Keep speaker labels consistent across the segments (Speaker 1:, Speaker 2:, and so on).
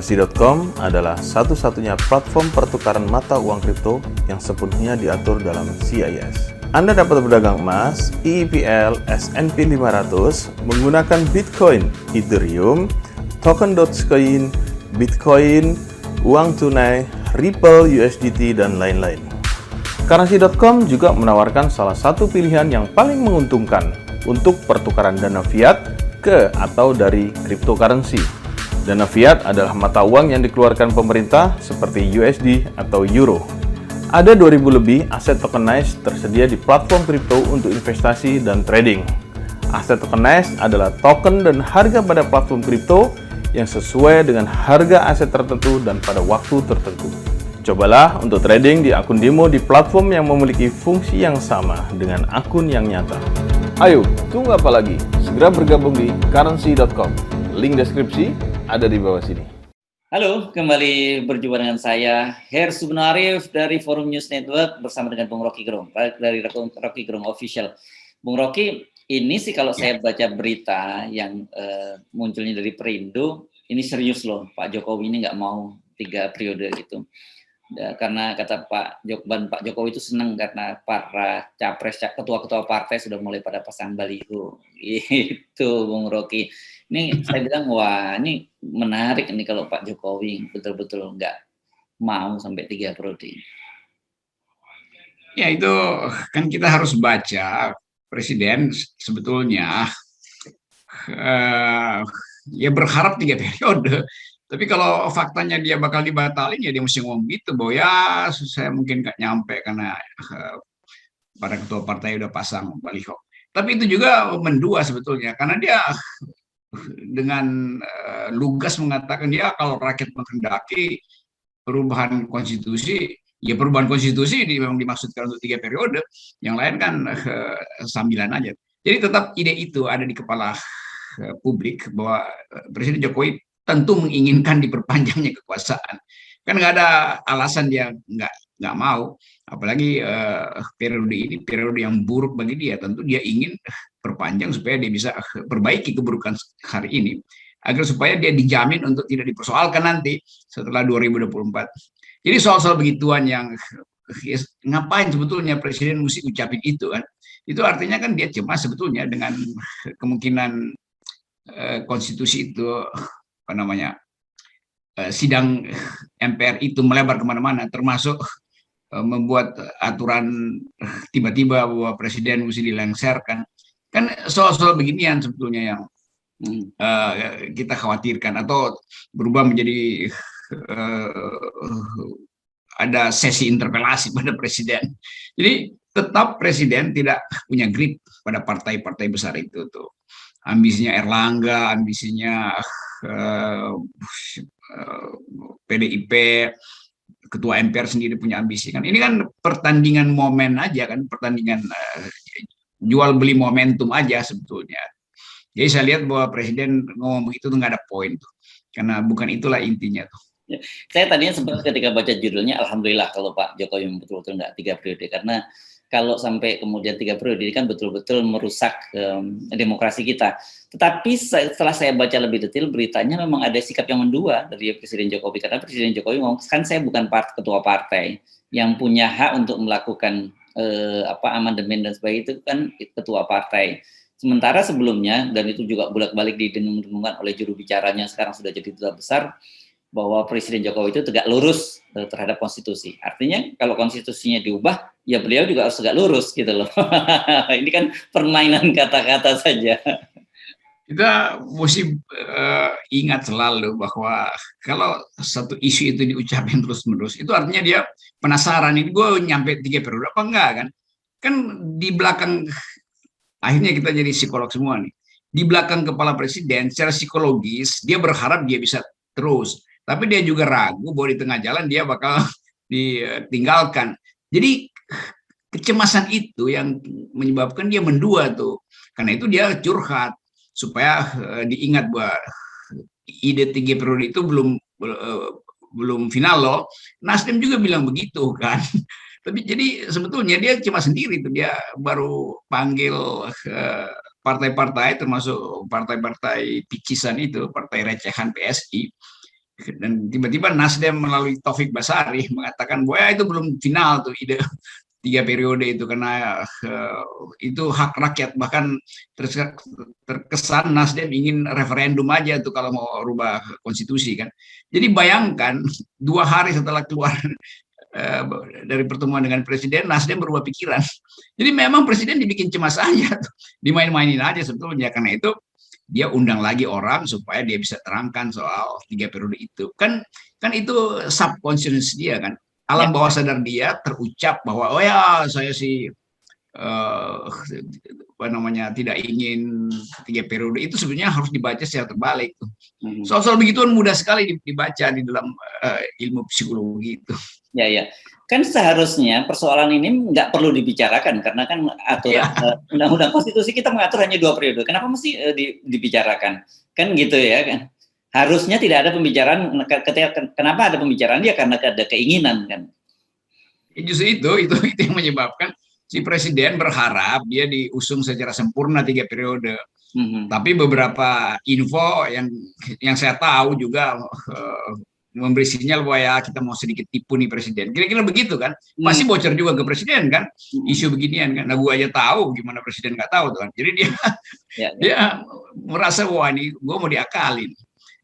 Speaker 1: Currency.com adalah satu-satunya platform pertukaran mata uang kripto yang sepenuhnya diatur dalam CIS. Anda dapat berdagang emas, EIPL, S&P 500 menggunakan Bitcoin, Ethereum, token Dogecoin, Bitcoin, uang tunai, Ripple, USDT, dan lain-lain. Currency.com juga menawarkan salah satu pilihan yang paling menguntungkan untuk pertukaran dana fiat ke atau dari cryptocurrency. Dana fiat adalah mata uang yang dikeluarkan pemerintah seperti USD atau Euro. Ada 2.000 lebih aset tokenized tersedia di platform kripto untuk investasi dan trading. Aset tokenized adalah token dan harga pada platform kripto yang sesuai dengan harga aset tertentu dan pada waktu tertentu. Cobalah untuk trading di akun demo di platform yang memiliki fungsi yang sama dengan akun yang nyata. Ayo, tunggu apa lagi? Segera bergabung di Currency.com. Link deskripsi ada di bawah sini.
Speaker 2: Halo, kembali berjumpa dengan saya, Her Subno Arif dari Forum News Network bersama dengan Bung Rocky Gerung, dari Rocky Gerung Official. Bung Rocky, ini sih kalau saya baca berita yang munculnya dari Perindo, ini serius loh, Pak Jokowi ini nggak mau 3 periode gitu. Karena kata Pak Jokowi itu senang karena para capres, ketua-ketua partai sudah mulai pada pasang baliho. Itu Bung Rocky. Ini saya bilang, wah ini menarik nih kalau Pak Jokowi betul-betul nggak mau sampai 3 periode.
Speaker 3: Ya itu kan kita harus baca presiden sebetulnya ya berharap 3 periode. Tapi kalau faktanya dia bakal dibatalin ya dia mesti ngomong gitu bahwa ya saya mungkin nggak nyampe karena para ketua partai udah pasang baliho. Tapi itu juga mendua sebetulnya karena dia dengan lugas mengatakan ya kalau rakyat menghendaki perubahan konstitusi, ya perubahan konstitusi memang dimaksudkan untuk 3 periode, yang lain kan sambilan aja. Jadi tetap ide itu ada di kepala publik bahwa Presiden Jokowi tentu menginginkan diperpanjangnya kekuasaan. Kan nggak ada alasan dia nggak mau, apalagi periode ini periode yang buruk bagi dia. Tentu dia ingin perpanjang supaya dia bisa perbaiki keburukan hari ini, agar supaya dia dijamin untuk tidak dipersoalkan nanti setelah 2024. Jadi soal-soal begituan yang ngapain sebetulnya Presiden mesti ucapin itu kan? Itu artinya kan dia cemas sebetulnya dengan kemungkinan konstitusi itu sidang MPR itu melebar kemana-mana, termasuk membuat aturan tiba-tiba bahwa presiden mesti dilengsarkan. Kan soal-soal beginian sebetulnya yang kita khawatirkan, atau berubah menjadi ada sesi interpelasi pada presiden. Jadi tetap presiden tidak punya grip pada partai-partai besar itu tuh. Ambisinya Erlangga, ambisinya PDIP, ketua MPR sendiri punya ambisi kan. Ini kan pertandingan momen aja kan, pertandingan jual beli momentum aja sebetulnya. Jadi saya lihat bahwa presiden ngomong begitu tuh nggak ada poin tuh, karena bukan itulah intinya tuh.
Speaker 2: Saya tadinya sempat ketika baca judulnya, alhamdulillah kalau Pak Jokowi betul-betul nggak 3 periode, karena kalau sampai kemudian 3 periode ini kan betul-betul merusak demokrasi kita. Tetapi setelah saya baca lebih detail beritanya, memang ada sikap yang mendua dari Presiden Jokowi, karena Presiden Jokowi ngomong, kan saya bukan ketua partai yang punya hak untuk melakukan amandemen dan sebagainya, itu kan ketua partai. Sementara sebelumnya, dan itu juga bolak-balik didengung-dengungkan oleh juru bicaranya, sekarang sudah jadi duta besar, bahwa Presiden Jokowi itu tegak lurus terhadap konstitusi. Artinya kalau konstitusinya diubah, ya beliau juga harus tegak lurus gitu loh. Ini kan permainan kata-kata saja.
Speaker 3: Kita mesti ingat selalu bahwa kalau satu isu itu diucapin terus-menerus, itu artinya dia penasaran, ini gue nyampe 3 periode apa enggak kan? Kan di belakang, akhirnya kita jadi psikolog semua nih. Di belakang kepala presiden, secara psikologis, dia berharap dia bisa terus. Tapi dia juga ragu bahwa di tengah jalan dia bakal ditinggalkan. Jadi kecemasan itu yang menyebabkan dia mendua tuh. Karena itu dia curhat supaya diingat bahwa ide 3 periode itu belum final loh. Nasdem juga bilang begitu kan. Tapi jadi sebetulnya dia cuma sendiri tuh, dia baru panggil partai-partai termasuk partai-partai picisan itu, partai recehan PSI. Dan tiba-tiba Nasdem melalui Taufik Basari mengatakan bahwa itu belum final tuh ide 3 periode itu, karena itu hak rakyat. Bahkan terkesan Nasdem ingin referendum aja tuh kalau mau rubah konstitusi kan. Jadi bayangkan 2 hari setelah keluar dari pertemuan dengan presiden, Nasdem berubah pikiran. Jadi memang presiden dibikin cemas aja tuh, dimain-mainin aja sebetulnya. Karena itu dia undang lagi orang supaya dia bisa terangkan soal 3 periode itu. Kan itu subconscious dia kan. Alam bawah sadar dia terucap bahwa oh ya saya sih tidak ingin 3 periode. Itu sebenarnya harus dibaca secara terbalik. Soal-soal begituan mudah sekali dibaca di dalam ilmu psikologi itu.
Speaker 2: Ya. Kan seharusnya persoalan ini nggak perlu dibicarakan karena kan aturan undang-undang konstitusi kita mengatur hanya 2 periode. Kenapa mesti dibicarakan? Kan gitu ya kan. Harusnya tidak ada pembicaraan. Kenapa ada pembicaraan? Ya karena ada keinginan kan.
Speaker 3: Justru itu yang menyebabkan si presiden berharap dia diusung secara sempurna 3 periode. Tapi beberapa info yang saya tahu juga memberi sinyal bahwa ya kita mau sedikit tipu nih presiden. Kira-kira begitu kan? Pasti bocor juga ke presiden kan? Isu beginian kan? Nah, gue aja tahu gimana presiden nggak tahu tuh kan? Jadi dia merasa wah ini gue mau diakalin.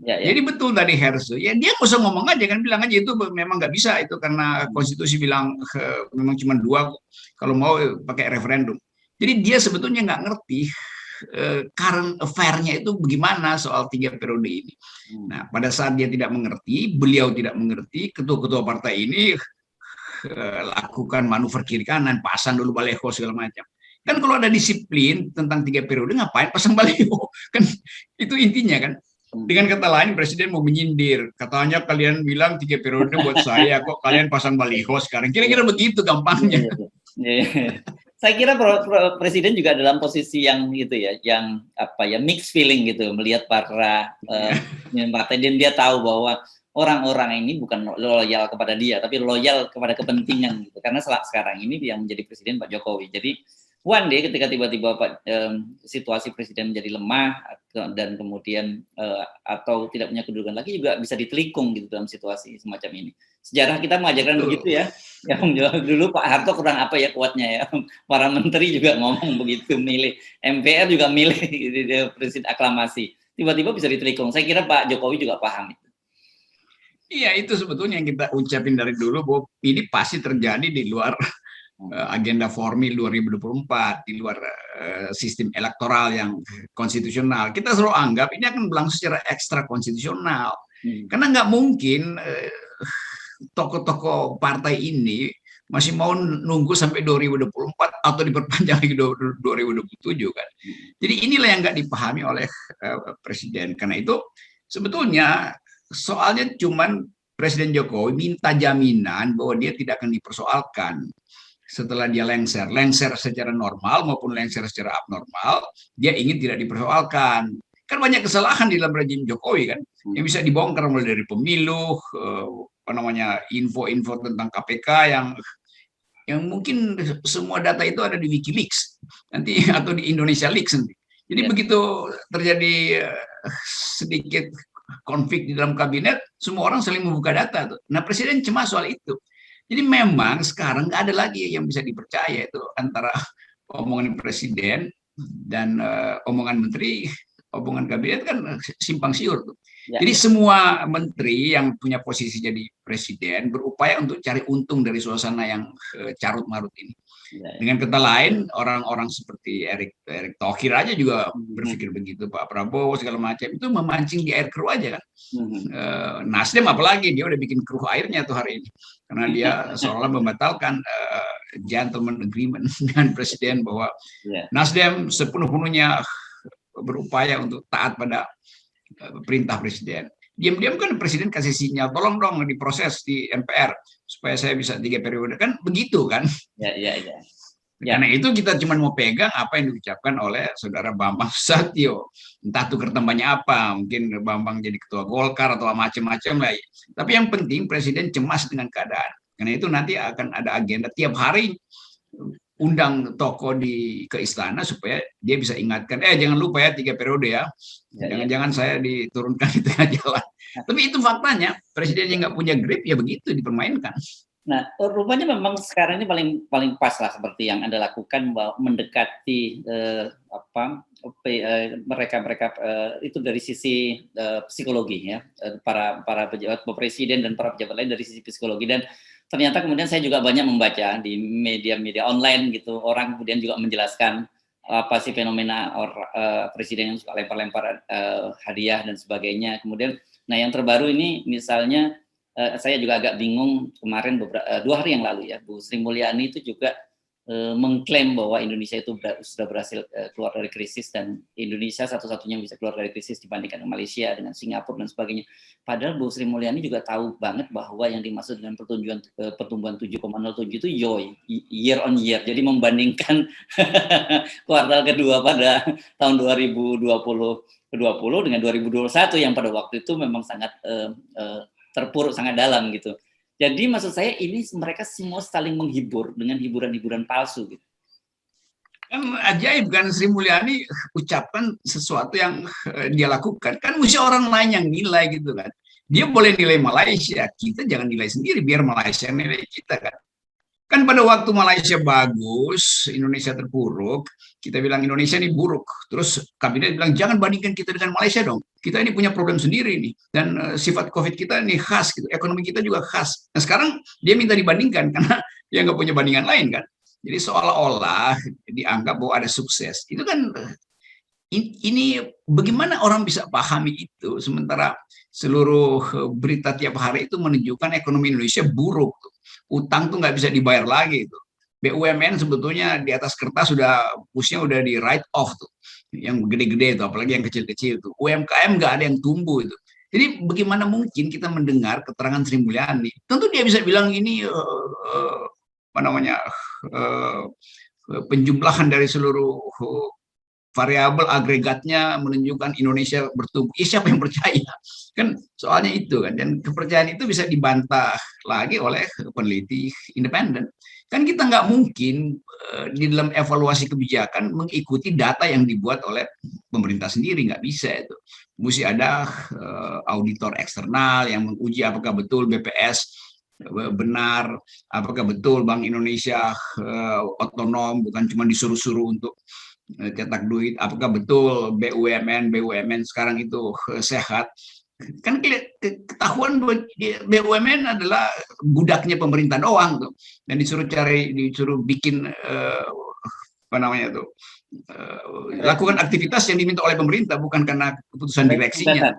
Speaker 3: Jadi betul tadi Hersu. Ya dia nggak usah ngomong aja kan, bilang aja itu memang nggak bisa itu karena konstitusi bilang memang cuma 2 kalau mau pakai referendum. Jadi dia sebetulnya nggak ngerti current affair-nya itu bagaimana soal 3 periode ini. Nah, pada saat dia tidak mengerti, beliau tidak mengerti, ketua-ketua partai ini lakukan manuver kiri kanan, pasang dulu baliho segala macam. Kan kalau ada disiplin tentang 3 periode, ngapain pasang baliho? Kan itu intinya kan. Dengan kata lain, presiden mau menyindir. Katanya kalian bilang 3 periode buat saya, kok kalian pasang baliho sekarang. Kira-kira begitu gampangnya.
Speaker 2: Saya kira presiden juga dalam posisi yang gitu ya, yang mixed feeling gitu, melihat para partai dan dia tahu bahwa orang-orang ini bukan loyal kepada dia, tapi loyal kepada kepentingan gitu. Karena sekarang ini yang menjadi presiden Pak Jokowi. Jadi one day ketika tiba-tiba situasi presiden menjadi lemah dan kemudian atau tidak punya kedudukan lagi juga bisa ditelikung gitu dalam situasi semacam ini. Sejarah kita mengajarkan begitu ya. Yang dulu Pak Harto kurang apa ya kuatnya ya. Para menteri juga ngomong begitu, milih MPR juga milih presiden aklamasi. Tiba-tiba bisa ditelikung. Saya kira Pak Jokowi juga paham itu.
Speaker 3: Iya, itu sebetulnya yang kita ucapin dari dulu bahwa ini pasti terjadi di luar agenda formil 2024, di luar sistem elektoral yang konstitusional. Kita selalu anggap ini akan berlangsung secara ekstra konstitusional. Karena nggak mungkin tokoh-tokoh partai ini masih mau nunggu sampai 2024 atau diperpanjang lagi 2027 kan. Jadi inilah yang nggak dipahami oleh presiden. Karena itu sebetulnya soalnya cuman Presiden Jokowi minta jaminan bahwa dia tidak akan dipersoalkan setelah dia lengser secara normal maupun lengser secara abnormal, dia ingin tidak dipersoalkan. Kan banyak kesalahan di dalam rezim Jokowi kan, yang bisa dibongkar mulai dari pemilu, info-info tentang KPK yang mungkin semua data itu ada di WikiLeaks nanti atau di Indonesia Leaks nanti. Jadi begitu terjadi sedikit konflik di dalam kabinet, semua orang saling membuka data tuh. Nah, presiden cemas soal itu. Jadi memang sekarang nggak ada lagi yang bisa dipercaya itu antara omongan presiden dan omongan menteri, omongan kabinet kan simpang siur tuh. Jadi semua menteri yang punya posisi jadi presiden berupaya untuk cari untung dari suasana yang carut marut ini. Dengan kata lain, orang-orang seperti Erick Thohir aja juga berpikir begitu, Pak Prabowo segala macam itu memancing di air keruh aja kan. Nasdem apalagi dia udah bikin keruh airnya tuh hari ini, karena dia seolah membatalkan gentleman agreement dengan presiden bahwa Nasdem sepenuh-penuhnya berupaya untuk taat pada perintah presiden. Diam-diam kan presiden kasih sinyal, tolong dong diproses di MPR supaya saya bisa 3 periode kan begitu kan? Karena itu kita cuma mau pegang apa yang diucapkan oleh saudara Bambang Susatyo. Entah tukar tambahnya apa, mungkin Bambang jadi ketua Golkar atau macam-macam lah. Tapi yang penting presiden cemas dengan keadaan. Karena itu nanti akan ada agenda tiap hari undang tokoh ke istana supaya dia bisa ingatkan, jangan lupa ya 3 periode ya. Jangan-jangan saya diturunkan di tengah jalan. Tapi itu faktanya, presiden yang nggak punya grip ya begitu dipermainkan.
Speaker 2: Nah, rupanya memang sekarang ini paling pas lah seperti yang Anda lakukan, bahwa mendekati mereka itu dari sisi psikologi ya, para pejabat presiden dan para pejabat lain dari sisi psikologi. Dan ternyata kemudian saya juga banyak membaca di media-media online gitu, orang kemudian juga menjelaskan apa sih fenomena presiden yang suka lempar-lempar hadiah dan sebagainya. Kemudian, nah yang terbaru ini misalnya, saya juga agak bingung kemarin 2 hari yang lalu ya, Bu Sri Mulyani itu juga mengklaim bahwa Indonesia itu sudah berhasil keluar dari krisis, dan Indonesia satu-satunya yang bisa keluar dari krisis dibandingkan dengan Malaysia, dengan Singapura dan sebagainya. Padahal Bu Sri Mulyani juga tahu banget bahwa yang dimaksud dengan pertumbuhan 7,07 itu year on year. Jadi membandingkan kuartal kedua pada tahun 2020 dengan 2021 yang pada waktu itu memang sangat terpuruk sangat dalam gitu. Jadi maksud saya ini mereka semua saling menghibur dengan hiburan-hiburan palsu gitu.
Speaker 3: Kan ajaib kan, Sri Mulyani ucapkan sesuatu yang dia lakukan. Kan mesti orang lain yang nilai gitu kan. Dia boleh nilai Malaysia, kita jangan nilai sendiri biar Malaysia nilai kita kan. Kan pada waktu Malaysia bagus, Indonesia terpuruk, kita bilang Indonesia ini buruk. Terus kabinet bilang jangan bandingkan kita dengan Malaysia dong. Kita ini punya problem sendiri nih. Dan sifat COVID kita ini khas gitu. Ekonomi kita juga khas. Nah sekarang dia minta dibandingkan karena dia nggak punya bandingan lain kan. Jadi seolah-olah dianggap bahwa ada sukses. Itu kan ini bagaimana orang bisa pahami itu sementara seluruh berita tiap hari itu menunjukkan ekonomi Indonesia buruk. Utang tuh nggak bisa dibayar lagi itu. BUMN sebetulnya di atas kertas sudah pusnya udah di write off tuh, yang gede-gede itu, apalagi yang kecil-kecil tuh. UMKM nggak ada yang tumbuh itu. Jadi bagaimana mungkin kita mendengar keterangan Sri Mulyani? Tentu dia bisa bilang ini penjumlahan dari seluruh variabel agregatnya menunjukkan Indonesia bertumbuh. Siapa yang percaya? Kan soalnya itu kan. Dan kepercayaan itu bisa dibantah lagi oleh peneliti independen. Kan kita nggak mungkin di dalam evaluasi kebijakan mengikuti data yang dibuat oleh pemerintah sendiri. Nggak bisa itu. Mesti ada auditor eksternal yang menguji apakah betul BPS benar, apakah betul Bank Indonesia otonom, bukan cuma disuruh-suruh untuk cetak duit, apakah betul BUMN sekarang itu sehat. Kan ketahuan BUMN adalah budaknya pemerintah doang tuh, dan disuruh bikin lakukan aktivitas yang diminta oleh pemerintah, bukan karena keputusan direksinya.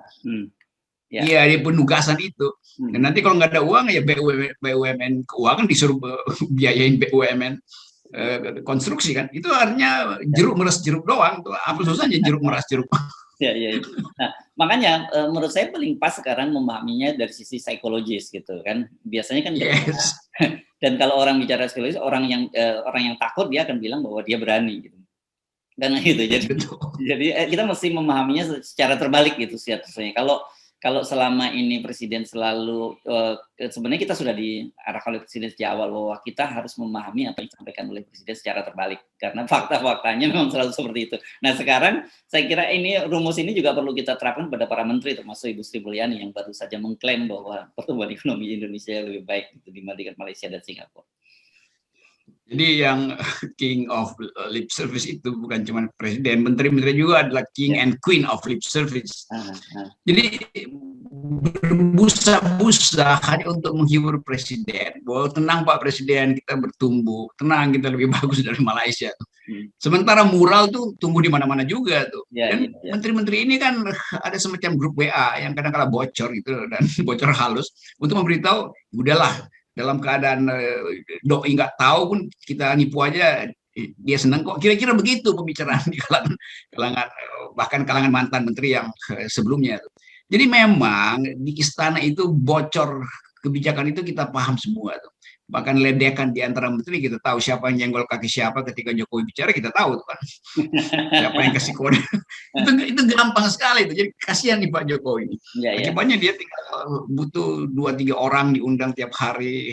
Speaker 3: Iya, dia penugasan itu. Dan nanti kalau nggak ada uang ya BUMN keuangan disuruh biayain BUMN konstruksi kan. Itu artinya jeruk meres jeruk doang. Apa susahnya jeruk meres jeruk.
Speaker 2: Ya. Nah, makanya menurut saya paling pas sekarang memahaminya dari sisi psikologis gitu kan. Biasanya kan
Speaker 3: yes.
Speaker 2: Dan kalau orang bicara psikologis, orang yang takut dia akan bilang bahwa dia berani gitu. Karena gitu. Jadi kita mesti memahaminya secara terbalik gitu sebenarnya. Kalau selama ini presiden selalu sebenarnya kita sudah diarahkan oleh presiden sejak awal bahwa kita harus memahami apa yang disampaikan oleh presiden secara terbalik, karena fakta-faktanya memang selalu seperti itu. Nah sekarang saya kira rumus ini juga perlu kita terapkan pada para menteri, termasuk Ibu Sri Mulyani yang baru saja mengklaim bahwa pertumbuhan ekonomi Indonesia lebih baik dibandingkan Malaysia dan Singapura.
Speaker 3: Jadi yang king of lip service itu bukan cuma presiden, menteri-menteri juga adalah king and queen of lip service. Jadi berbusa-busa hanya untuk menghibur presiden, bahwa tenang Pak Presiden, kita bertumbuh, tenang kita lebih bagus dari Malaysia. Sementara mural tuh tumbuh di mana-mana juga tuh. Dan menteri-menteri ini kan ada semacam grup WA yang kadang-kadang bocor gitu, dan bocor halus untuk memberitahu, udahlah, dalam keadaan doi nggak tahu pun kita nipu aja, dia senang kok. Kira-kira begitu pembicaraan di kalangan bahkan kalangan mantan menteri yang sebelumnya. Jadi memang di istana itu bocor kebijakan itu kita paham semua tuh. Bahkan ledekan di antara menteri kita tahu siapa yang jenggol kaki siapa ketika Jokowi bicara, kita tahu tuh kan. Siapa yang kasih kode. itu gampang sekali tuh. Jadi kasihan nih Pak Jokowi. Akibatnya dia tinggal butuh 2-3 orang diundang tiap hari.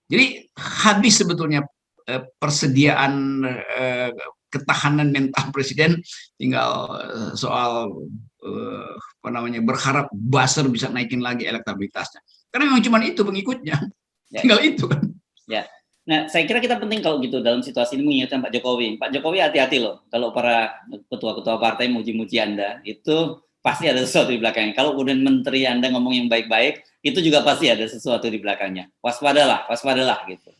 Speaker 3: Jadi habis sebetulnya persediaan ketahanan mental presiden, tinggal soal berharap buzzer bisa naikin lagi elektabilitasnya. Karena memang cuma itu pengikutnya, tinggal itu kan.
Speaker 2: Ya. Nah, saya kira kita penting kalau gitu dalam situasi ini mengingatkan Pak Jokowi. Pak Jokowi hati-hati loh, kalau para ketua-ketua partai muji-muji Anda, itu pasti ada sesuatu di belakangnya. Kalau kemudian menteri Anda ngomong yang baik-baik, itu juga pasti ada sesuatu di belakangnya. Waspadalah gitu.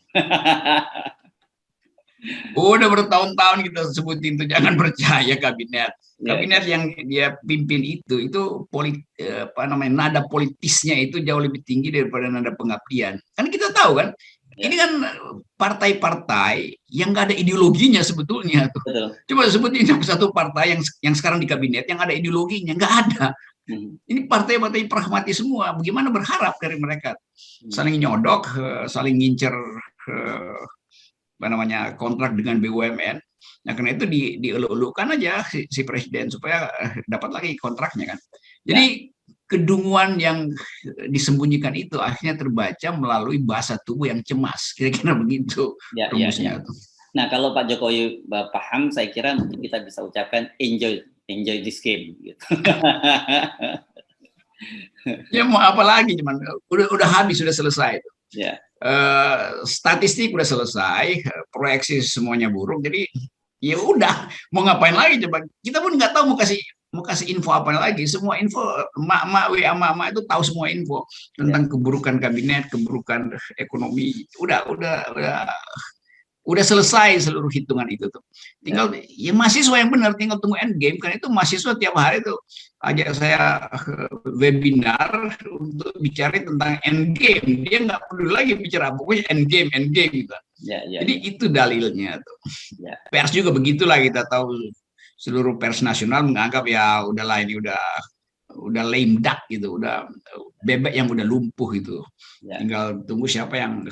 Speaker 3: Udah bertahun-tahun kita sebutin itu, jangan percaya kabinet. Kabinet yang dia pimpin itu nada politisnya itu jauh lebih tinggi daripada nada pengabdian. Kan kita tahu kan, ini kan partai-partai yang nggak ada ideologinya sebetulnya tuh.
Speaker 2: Betul.
Speaker 3: Coba sebutin satu partai yang sekarang di kabinet yang ada ideologinya, nggak ada. Ini partai-partai pragmatis semua. Bagaimana berharap dari mereka saling nyodok, saling ngincer kontrak dengan BUMN. Nah, karena itu dieluk-elukan aja si presiden supaya dapat lagi kontraknya kan. Jadi kedunguan yang disembunyikan itu akhirnya terbaca melalui bahasa tubuh yang cemas, kira-kira begitu rumusnya.
Speaker 2: Nah, kalau Pak Jokowi paham, saya kira mungkin kita bisa ucapkan enjoy this game gitu.
Speaker 3: Ya mau apa lagi, cuman udah habis, sudah selesai. Statistik udah selesai, proyeksi semuanya buruk, jadi ya udah mau ngapain lagi coba. Kita pun nggak tahu mau kasih info apa lagi. Semua info mak itu tahu semua info tentang keburukan kabinet, keburukan ekonomi. Udah selesai seluruh hitungan itu tuh. Tinggal ya mahasiswa yang benar, tinggal tunggu end game. Karena itu mahasiswa tiap hari tuh ajak saya webinar untuk bicara tentang end game. Dia nggak perlu lagi bicara pokoknya end game gitu. Jadi itu dalilnya tuh. Pers juga begitulah, kita tahu seluruh pers nasional menganggap ya udahlah ini udah lame duck gitu, udah bebek yang udah lumpuh gitu. Tinggal tunggu siapa yang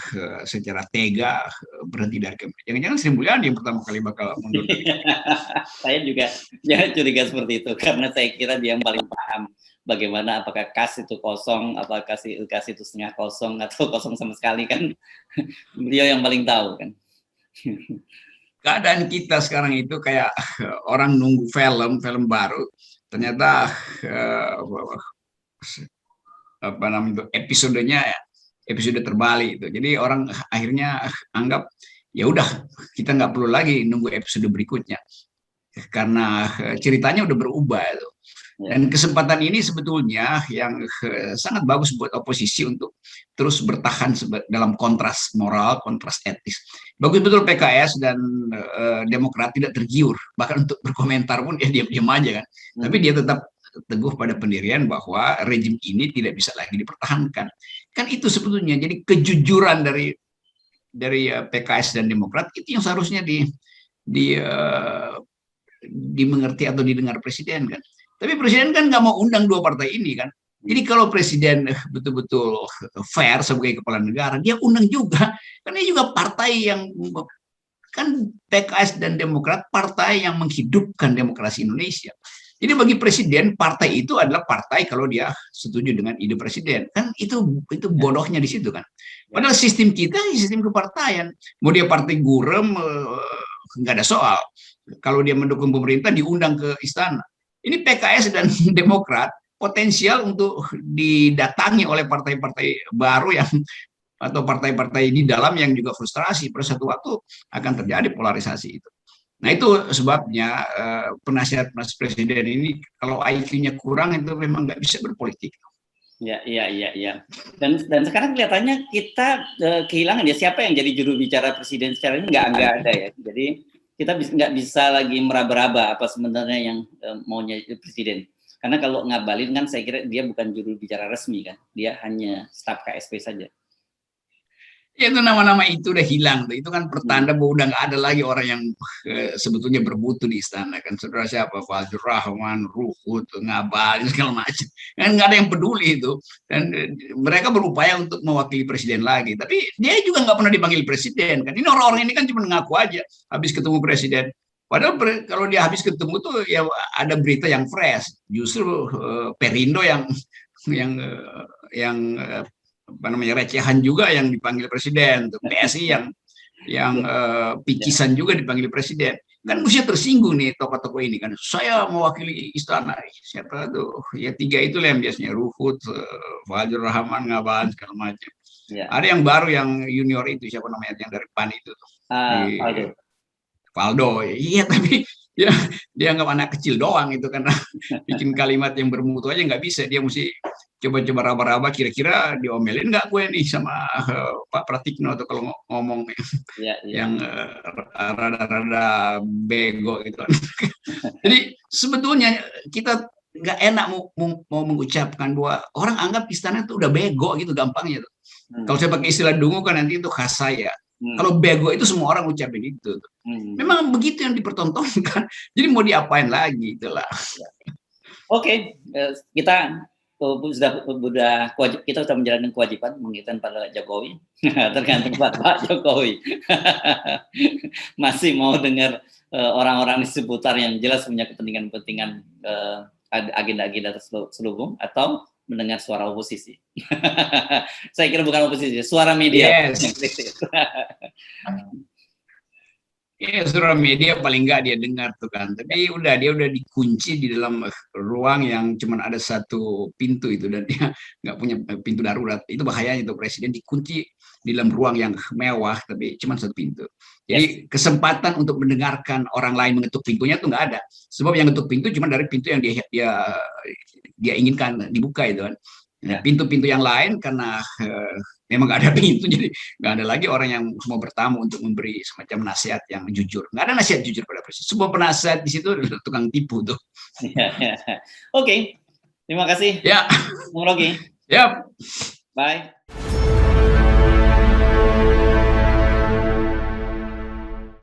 Speaker 3: secara tega berhenti dari kementerian. Jangan-jangan Sri Mulyani yang pertama kali bakal mundur.
Speaker 2: Saya juga curiga seperti itu, karena saya kira dia yang paling paham bagaimana, apakah kas itu kosong, apakah kas itu setengah kosong atau kosong sama sekali, kan beliau yang paling tahu kan.
Speaker 3: Keadaan kita sekarang itu kayak orang nunggu film baru, ternyata episode terbalik itu. Jadi orang akhirnya anggap ya udah, kita nggak perlu lagi nunggu episode berikutnya karena ceritanya udah berubah itu. Dan kesempatan ini sebetulnya yang sangat bagus buat oposisi untuk terus bertahan dalam kontras moral, kontras etis. Bagus betul PKS dan Demokrat tidak tergiur, bahkan untuk berkomentar pun dia diam-diam aja kan. Tapi dia tetap teguh pada pendirian bahwa rejim ini tidak bisa lagi dipertahankan. Kan itu sebetulnya jadi kejujuran dari PKS dan Demokrat itu yang seharusnya dimengerti atau didengar presiden kan. Tapi presiden kan nggak mau undang dua partai ini kan. Jadi kalau presiden betul-betul fair sebagai kepala negara, dia undang juga. Karena ini juga partai yang, kan PKS dan Demokrat partai yang menghidupkan demokrasi Indonesia. Jadi bagi presiden, partai itu adalah partai kalau dia setuju dengan ide presiden. Kan itu bodohnya di situ kan. Padahal sistem kita sistem kepartaian. Mau dia partai gurem, nggak ada soal. Kalau dia mendukung pemerintah, diundang ke istana. Ini PKS dan Demokrat potensial untuk didatangi oleh partai-partai baru atau partai-partai di dalam yang juga frustrasi. Pada satu waktu akan terjadi polarisasi itu. Nah itu sebabnya penasihat presiden ini kalau IQ-nya kurang itu memang nggak bisa berpolitik.
Speaker 2: Iya. Dan sekarang kelihatannya kita kehilangan ya, siapa yang jadi juru bicara presiden secara ini nggak ada ya. Jadi kita nggak bisa lagi meraba-raba apa sebenarnya yang maunya presiden. Karena kalau ngabalin kan saya kira dia bukan juru bicara resmi kan, dia hanya staf KSP saja.
Speaker 3: Ya itu nama-nama itu udah hilang, itu kan pertanda bahwa udah nggak ada lagi orang yang sebetulnya bermutu di istana kan. Saudara siapa, Fazlur Rahman, Ruhut, Ngabalin segala macam, kan nggak ada yang peduli itu. Dan mereka berupaya untuk mewakili presiden lagi, tapi dia juga nggak pernah dipanggil presiden kan. Ini orang-orang ini kan cuma ngaku aja habis ketemu presiden. Padahal kalau dia habis ketemu tuh ya ada berita yang fresh. Justru Perindo yang recehan juga yang dipanggil presiden, PSI yang picisan juga dipanggil presiden. Kan mesti tersinggung nih tokoh-tokoh ini kan. Saya mewakili istana. Siapa tuh? Ya 3 itu lah yang biasanya Ruhut, Fajrul Rahman, Ngabalin segala macam.
Speaker 2: Ya.
Speaker 3: Ada yang baru yang junior itu siapa namanya yang dari PAN itu tuh.
Speaker 2: Valdo.
Speaker 3: Valdo. Iya tapi dia nggak anak kecil doang itu karena bikin kalimat yang bermutu aja nggak bisa. Dia mesti coba-coba raba-raba kira-kira diomelin nggak gue nih sama Pak Pratikno atau kalau ngomong yang rada-rada bego gitu. Jadi sebetulnya kita nggak enak mau mengucapkan bahwa orang anggap istana itu udah bego gitu gampangnya tuh. Kalau saya pakai istilah dungu kan nanti itu khas saya. Kalau bego itu semua orang ucapin itu. Memang begitu yang dipertontonkan. Jadi mau diapain lagi itulah.
Speaker 2: Oke, kita sudah menjalankan kewajiban mengingatkan pada Jokowi, tergantung Pak Jokowi masih mau dengar orang-orang di seputar yang jelas punya kepentingan agenda-agenda terselubung atau mendengar suara oposisi. Saya kira bukan oposisi, suara media.
Speaker 3: Yes. Ya, suara media paling nggak dia dengar tuh kan. Tapi dia udah dikunci di dalam ruang yang cuma ada satu pintu itu dan dia nggak punya pintu darurat. Itu bahayanya tuh presiden dikunci di dalam ruang yang mewah tapi cuma satu pintu. Jadi kesempatan untuk mendengarkan orang lain mengetuk pintunya tuh nggak ada. Sebab yang ngetuk pintu cuma dari pintu yang dia inginkan dibuka itu kan. Pintu-pintu yang lain karena memang nggak ada pintu, jadi nggak ada lagi orang yang mau bertamu untuk memberi semacam nasihat yang jujur. Nggak ada nasihat jujur pada presiden. Sebuah penasihat di situ tukang tipu tuh.
Speaker 2: Oke, terima kasih.
Speaker 3: Ya.
Speaker 2: Bung Rocky.
Speaker 3: Ya.
Speaker 2: Bye.